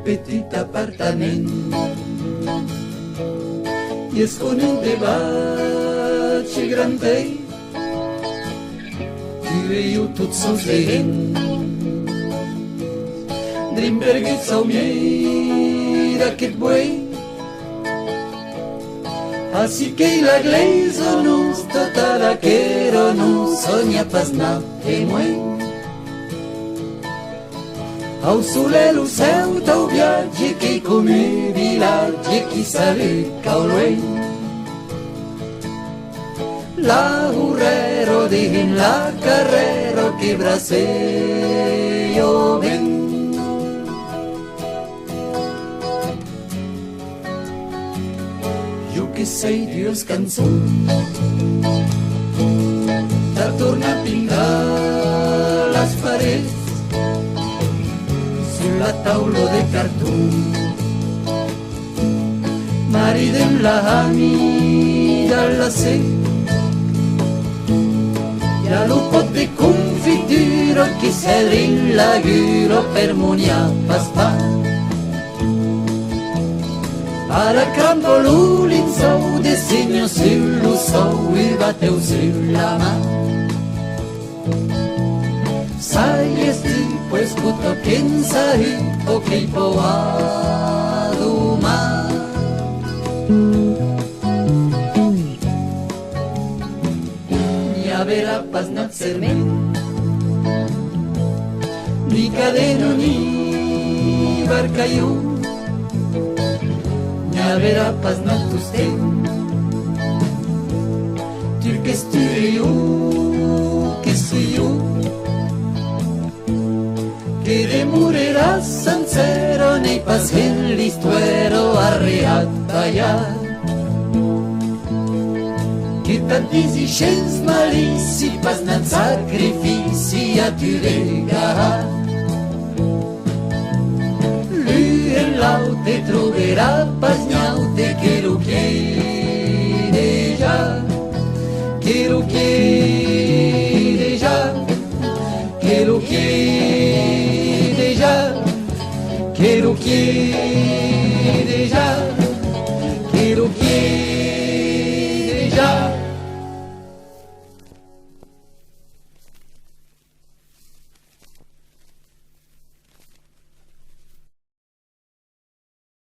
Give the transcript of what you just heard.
petit apartament. I es con un debate grandei, tirei-o tot sols de gent. Drimberguets au miei d'aquest buei, així que la glesa nos tota la quero no sogna pas nat e muei. Au sole lo seu tau viatge che come vilatge chi sale cauluei. La urrero dihin la carrero che braseio ben. Jo que sei Dios cançons de tornar a pintar les parets la taula de cartón. Maridem la amida la sé, ya lo pot de confitura che sedrin la gura per monia paspa. Ara cambolo l'insou de segno sullo sou e bateu sulla mà. Sai esti pues puto pensai o che poado ma ni avera pas nat sermen ni cadeno ni barcaio ni avera pas nat tusten tur que studio que sui io che demorerà sincero nei pas en l'istuero arriat d'allà. Che tanti scens malici pas nat sacrifici a tu regar. Lui en l'aute troverà pas niaute che lo chiede già, che lo chiede già, che lo chiede. Quiero, quiero